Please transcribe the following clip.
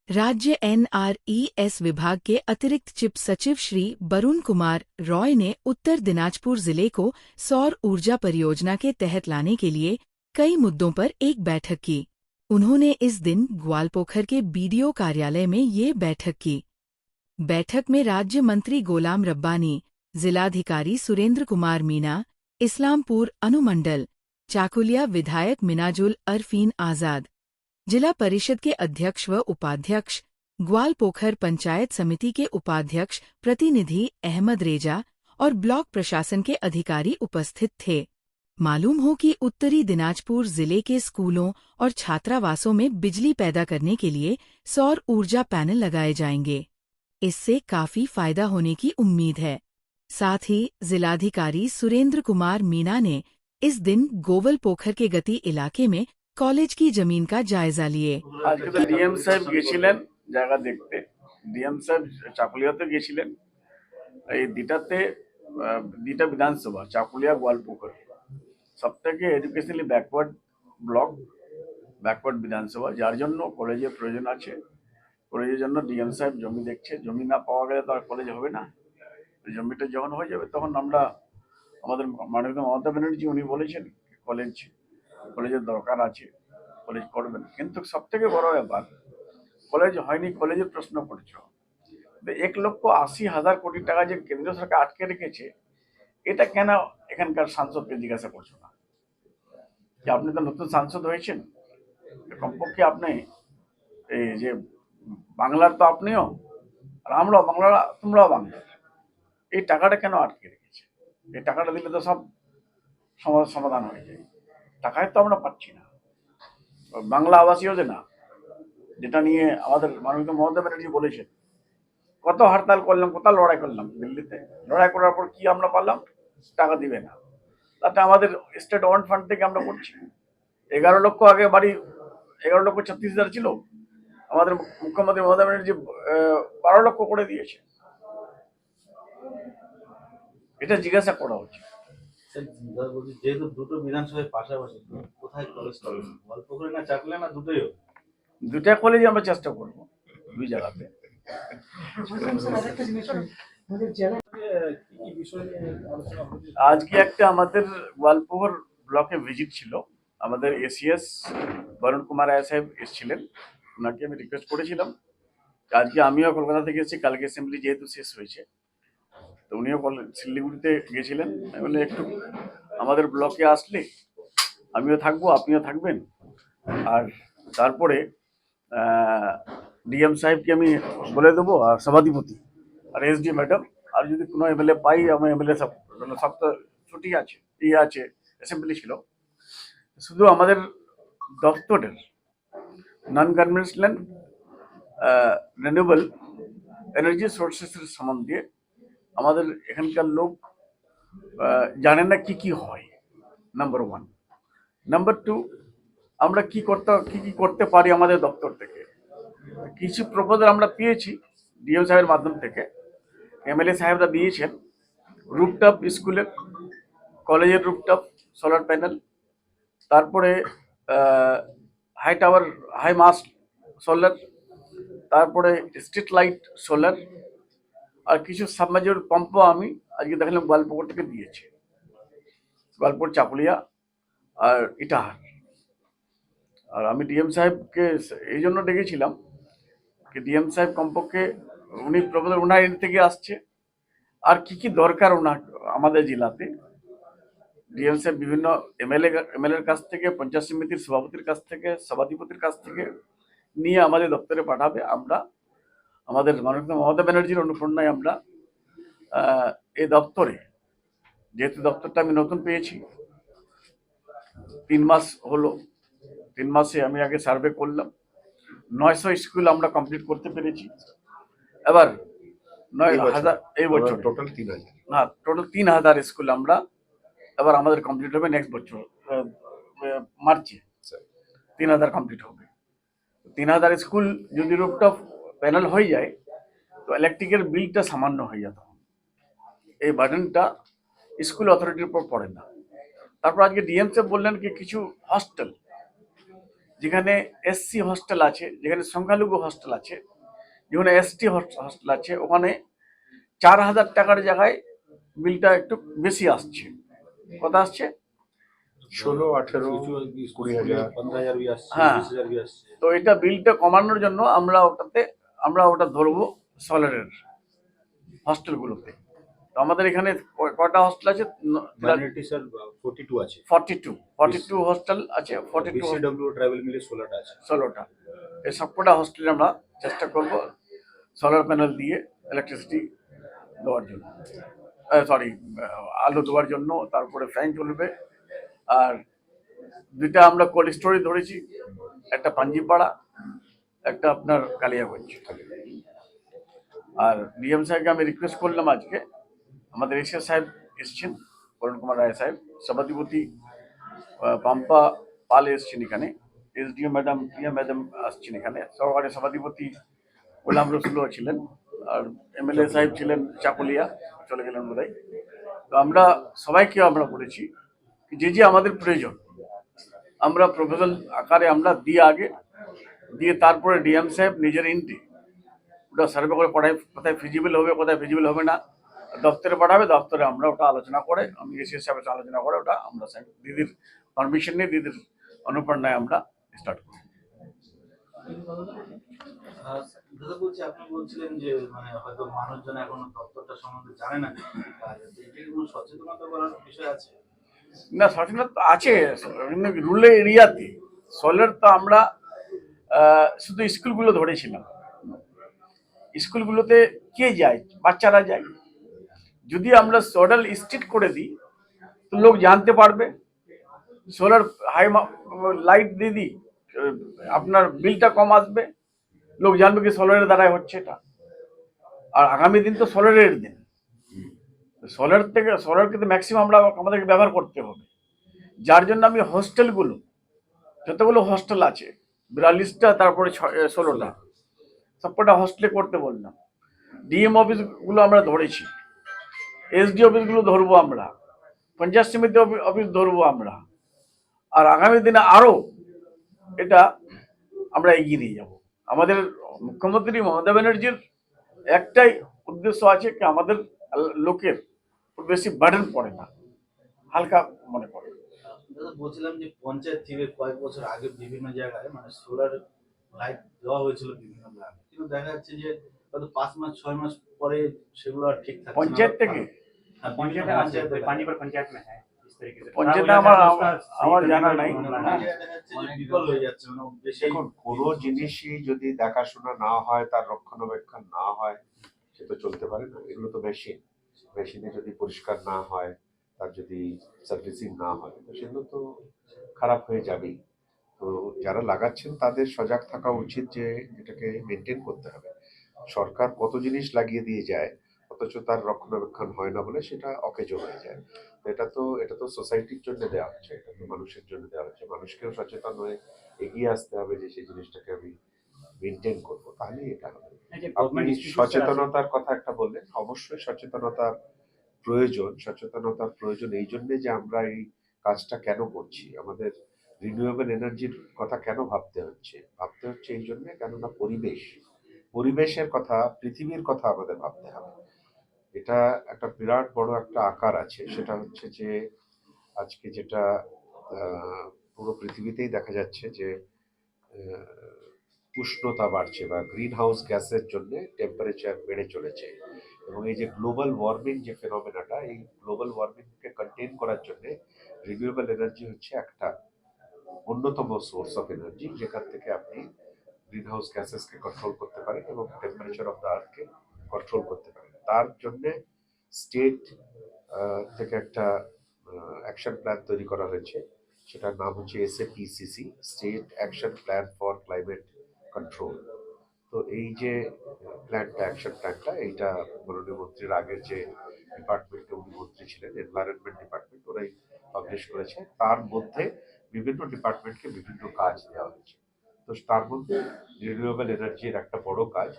राज्य एनआरईएस विभाग के अतिरिक्त चिप सचिव श्री वरुण कुमार रॉय ने उत्तर दिनाजपुर जिले को सौर ऊर्जा परियोजना के तहत लाने के लिए कई मुद्दों पर एक बैठक की। उन्होंने इस दिन ग्वालपोखर के बीडीओ कार्यालय में ये बैठक की। बैठक में राज्य मंत्री गोलाम रब्बानी, जिलाधिकारी सुरेंद्र कुमार मीणा, इस्लामपुर अनुमंडल, चाकुलिया विधायक मिनाजुल अरफीन आजाद, जिला परिषद के अध्यक्ष व उपाध्यक्ष, ग्वालपोखर पंचायत समिति के उपाध्यक्ष प्रतिनिधि अहमद रेजा और ब्लॉक प्रशासन के अधिकारी उपस्थित थे। मालूम हो कि उत्तरी दिनाजपुर जिले के स्कूलों और छात्रावासों में बिजली पैदा करने के लिए सौर ऊर्जा पैनल लगाए जाएंगे। इससे काफी फायदा होने की उम्मीद है। साथ ही जिलाधिकारी सुरेंद्र कुमार मीणा ने इस दिन गोवलपोखर के गति इलाके में कॉलेज की जमीन का जायजा लिए। आज के डीएम साहब গিয়েছিলেন জায়গা দেখতে। ডিএম সাহেব চাকুলিয়াতে গিয়েছিলেন। এই দুটা বিধানসভা চাকুলিয়া গোয়ালপুকুর সবথেকে এডুকেশনালি ব্যাকওয়ার্ড ব্লক, ব্যাকওয়ার্ড বিধানসভা, যার জন্য কলেজের প্রয়োজন আছে। কলেজের জন্য ডিএম সাহেব জমি দেখছে। জমি না পাওয়া গেলে তো আর কলেজ হবে না। জমিটা যখন হয়ে যাবে তখন আমরা আমাদের মাননীয় মমতা ব্যানার্জি উনি বলেছেন কলেজের দরকার আছে, কলেজ করবেন। কিন্তু সব থেকে বড় ব্যাপার কলেজ হয়নি, কলেজের প্রশ্ন করছো। 1,80,000 কোটি টাকা যে কেন্দ্র সরকার আটকে রেখেছে, এটা কেন এখানকার সাংসদকে জিজ্ঞাসা করছো না? যে আপনি তো নতুন সাংসদ হয়েছেন, কমপক্ষে আপনি এই যে বাংলার তো আপনিও আর আমরাও বাংলার, তোমরাও বাংলার, এই টাকাটা কেন আটকে রেখেছে? এই টাকাটা দিলে তো সব সমাধান হয়ে যায়। টাকায় তো আমরা পাচ্ছি না। বাংলা আবাস যোজনা যেটা নিয়ে আমাদের মাননীয় মমতা ব্যানার্জি বলেছেন, কত হরতাল করলাম, কত লড়াই করলাম দিল্লিতে। লড়াই করার পর কি আমরা পারলাম? টাকা দিবে না। তাতে আমাদের স্টেট ওয়ান ফান্ড থেকে আমরা করছি। 11 লক্ষ আগে বাড়ি 11,36,000 ছিল, আমাদের মুখ্যমন্ত্রী মমতা ব্যানার্জি 12 লক্ষ করে দিয়েছে। এটা জিজ্ঞাসা করা উচিত। যেহেতু দুটো বিধানসভায় পাশাপাশি, কোথায় কলেজ হবে? গোয়ালপুকুরে না চাকুলিয়া না দুটোই হবে? দুটা কলেজ আমরা চেষ্টা করবো, দুই জায়গাতে। আজকে একটা আমাদের গোয়ালপুকুর ব্লকে ভিজিট ছিল। আমাদের এসিএস বরুণ কুমার রায় সাহেব এসেছিলেন, ওনাকে আমি রিকোয়েস্ট করেছিলাম। আজকে আমিও কলকাতা থেকে এসেছি, কালকে অ্যাসেম্বলি যেহেতু শেষ হয়েছে, তো উনিও শিলিগুড়িতে গেছিলেন। আমি বললাম একটু আমাদের ব্লকে আসলে আমিও থাকবো, আপনিও থাকবেন। আর তারপরে ডিএম সাহেবকে আমি বলে দেবো, আর সভাধিপতি আর এসডি ম্যাডাম, আর যদি কোনো এমএলএ পাই, আমি এমএলএ সব তো ছুটি আছে, আছে, অ্যাসেম্বলি ছিল। শুধু আমাদের দপ্তরের নন কনভেনশনাল রিনিউয়েবল এনার্জি সোর্সেসের সম্বন্ধে আমাদের এখানকার লোক জানে না কি কি হয়, নাম্বার 1। নাম্বার 2, আমরা কি করতে পারি আমাদের দপ্তর থেকে। কিছু প্রপোজাল আমরা পেয়েছি ডিএম সাহেবের মাধ্যম থেকে, এমএলএ সাহেবরা দিয়েছেন। রুফটপ স্কুলের, কলেজের রুফটপ সোলার প্যানেল, তারপরে high tower, high mast solar, তারপরে স্ট্রিট লাইট সোলার, আর কিছু সাবমার্জিবল পাম্পও আমি আজকে দেখলাম গোয়ালপুকুর থেকে দিয়েছে। গোয়ালপুর, চাকুলিয়া আর ইটাহার। আর আমি ডিএম সাহেবকে এই জন্য ডেকেছিলাম কি ডিএম সাহেব কমপক্ষে উনি প্রপোজাল ওনার এন্ড থেকে আসছে, আর কি কি দরকার ওনার আমাদের জেলাতে। ডিএম সাহেব বিভিন্ন এমএলএর কাছ থেকে, পঞ্চায়েত সমিতির সভাপতির কাছ থেকে, সভাধিপতির কাছ থেকে নিয়ে আমাদের দপ্তরে পাঠাবে। আমরা আমাদের মাননীয় মমতা ব্যানার্জির অনুপ্রেরণায় আমরা এই দপ্তরে, যেহেতু দপ্তরটা আমি নতুন পেয়েছি, 3 মাস হলো, 3 মাসে আমি আগে সার্ভে করলাম। 900 স্কুল আমরা কমপ্লিট করতে পেরেছি। এবার 9,000 এই বছর টোটাল 3,000, না, টোটাল 3,000 স্কুল আমরা এবার আমাদের কমপ্লিট হবে নেক্সট বছর মার্চে। 3,000 কমপ্লিট হবে। 3,000 স্কুল যদি রুফটপ প্যানেল হয়ে যায় তো ইলেকট্রিকের বিলটা সামান্য হয়ে যেত। এই বার্ডেনটা স্কুল অথরিটির উপর পড়ে না। তারপর আজকে ডিএম সাহেব বললেন কি কিছু হস্টেল যেখানে এসসি হস্টেল আছে, যেখানে সংখ্যালঘু হস্টেল আছে, যেখানে এসটি হস্টেল আছে, ওখানে 4,000 টাকার জায়গায় বিলটা একটু বেশি আসছে। কত আসছে? 16, 18, 20,000, 15,000 भी আসছে, হ্যাঁ। 20,000 भी আসছে। তো এটা বিলটা কমানোর জন্য আমরা ওটা ধরবো সোলারের হস্টেলগুলোতে। তো আমাদের এখানে কয়টা হস্টেল আছে? মাইনরিটি স্যার 42 আছে। 42 হস্টেল আছে। 42 বিসিডব্লিউ ট্রাইবেল মিলে 16টা আছে। 16টা। এই সবকটা হস্টেলে আমরা চেষ্টা করব সোলার প্যানেল দিয়ে ইলেকট্রিসিটি দেওয়ার জন্য, সরি, আলো দেওয়ার জন্য। তারপরে ফ্যান চলবে। আর দুইটা আমরা কোল্ড স্টোরেজ ধরেছি, একটা পাঞ্জিপাড়া, একটা আপনার কালিয়াগঞ্জ। আর ডিএম সাহেবকে আমি রিকোয়েস্ট করলাম, আজকে আমাদের এসএস সাহেব এসছেন, বরুণ কুমার রায় সাহেব, সভাধিপতি পাম্পা পাল এসছেন এখানে, এসডিও ম্যাডাম, প্রিয়া ম্যাডাম আসছেন এখানে, সহকারী সভাধিপতি গোলাম রসুলও ছিলেন, আর এমএলএ সাহেব ছিলেন চাকুলিয়া, চলে গেলেন বোধহয়। তো আমরা সবাইকে আমরা বলেছি যে যে আমাদের প্রয়োজন আমরা প্রপোজাল আকারে আমরা দিয়ে তারপরে ডিএম সাহেব নিজের ইন্টি ওটা সার্ভে করে কোথায় ফিজিবল হবে, কোথায় ফিজিবল হবে না, দপ্তরে পাঠাবে। দপ্তরে আমরা ওটা আলোচনা করে, আমি এসএস সাহেবের সাথে আলোচনা করে ওটা আমরা দিদির পারমিশন নিয়ে, দিদির অনুপ্রেরণায় আমরা স্টার্ট করি। দাদা বলছি, আপনি বলছিলেন যে মানে হয়তো মানুষজন এখনো তত্ত্বটা সম্বন্ধে জানে না, এটা কি কোনো সচেতনতা করার বিষয় আছে? না, সচেতনতা আছে রুরাল এরিয়াতে। সোলার তো আমরা শুধু স্কুলগুলো ধরেছিলাম, স্কুলগুলোতে কে যায়? বাচ্চারা যায়। যদি আমরা সোলার স্ট্রিট করে দিই তো লোক জানতে পারবে, সোলার হাই লাইট দিয়ে দিই, আপনার বিলটা কম আসবে, লোক জানবে কি সোলারের দ্বারাই হচ্ছে এটা। আর আগামী দিন তো সোলারের দিন, সোলার কিন্তু ম্যাক্সিমাম আমাদেরকে ব্যবহার করতে হবে। যার জন্য আমি হোস্টেলগুলো, যতগুলো হোস্টেল আছে 42টা, তারপরে 16টা, সবকটা হোস্টেলে করতে বললাম। ডিএম অফিসগুলো আমরা ধরেছি, এসডি অফিসগুলো ধরবো আমরা, পঞ্চায়েত সমিতি অফিস ধরবো আমরা। আর আগামী দিনে আরো এটা আমরা এগিয়ে নিয়ে যাব। আমাদের মুখ্যমন্ত্রী মমতা ব্যানার্জির একটাই উদ্দেশ্য আছে কি আমাদের লোকের বেশি বার্ডেন পড়ে না, হালকা মনে পড়ে। দাদা বলছিলাম যে পঞ্চায়েত থেকে কয়েক বছর আগে বিভিন্ন জায়গায় মানে সোলার লাইট দেওয়া হয়েছিল বিভিন্ন গ্রামে, কিন্তু দেখা যাচ্ছে যে হয়তো 5 মাস 6 মাস পরে সেগুলো আর ঠিক থাকছে না। पंचायत থেকে হ্যাঁ, পঞ্চায়েত पानीपत पंचायत में है इस तरीके से पंचायत আমার জানা নাই। বিকল হয়ে যাচ্ছে, মানে বেশি দেখুন, কোনো জিনিসই যদি দেখাশোনা না হয়, তার রক্ষণাবেক্ষণ না হয়, সে তো চলতে পারে না। এগুলো তো মেশিনে যদি পরিষ্কার না হয়, তার যদি সার্ভিসিং না হয়, তো সেগুলো তো খারাপ হয়ে যাবেই। তো যারা লাগাচ্ছেন তাদের সজাগ থাকা উচিত যে এটাকে মেনটেন করতে হবে। সরকার কত জিনিস লাগিয়ে দিয়ে যায়, অথচ তার রক্ষণাবেক্ষণ হয় না বলে সেটা অকেজো হয়ে যায়। তো এটা তো সোসাইটির জন্য দেওয়া হচ্ছে, এটা তো মানুষের জন্য দেওয়া হচ্ছে। মানুষকেও সচেতন হয়ে এগিয়ে আসতে হবে যে সেই জিনিসটাকে আমি মেনটেন করবো, তাহলেই এটা হবে। আপনি সচেতনতার কথা একটা বললেন, অবশ্যই সচেতনতার প্রয়োজন এই জন্যে যে আমরা এই কাজটা কেন করছি, আমাদের রিনিউয়েবল এনার্জির কথা কেন ভাবতে হচ্ছে এই জন্যে, কেননা পরিবেশের কথা, পৃথিবীর কথা আমাদের ভাবতে হবে। এটা একটা বিরাট বড় একটা আকার আছে, সেটা হচ্ছে যে আজকে যেটা পুরো পৃথিবীতেই দেখা যাচ্ছে যে উষ্ণতা বাড়ছে বা গ্রিন হাউস গ্যাসের জন্য টেম্পারেচার বেড়ে চলেছে। এবং এই যে গ্লোবাল ওয়ার্মিং যে ফেনোমেনাটা, এই গ্লোবাল ওয়ার্মিংকে কন্টেইন করার জন্য রিনিউয়েবল এনার্জি হচ্ছে একটা অন্যতম সোর্স অফ এনার্জি, যেখান থেকে আপনি গ্রিন হাউস গ্যাসেসকে কন্ট্রোল করতে পারেন এবং টেম্পারেচার অফ দ্য আর্থকে কন্ট্রোল করতে পারেন। তার জন্য স্টেট থেকে একটা অ্যাকশন প্ল্যান তৈরি করা হয়েছে, সেটার নাম হচ্ছে SAPCC, state action plan for climate control. তো এই যে অ্যাকশন প্ল্যানটা, এইটা মাননীয় মন্ত্রীর আগের যে ডিপার্টমেন্টে উনি মন্ত্রী ছিলেন, এনভায়রনমেন্ট ডিপার্টমেন্ট, ওরাই পাবলিশ করেছে। তার মধ্যে বিভিন্ন ডিপার্টমেন্টকে বিভিন্ন কাজ দেওয়া হয়েছে। তো তার মধ্যে রিনিউয়েবল এনার্জির একটা বড় কাজ,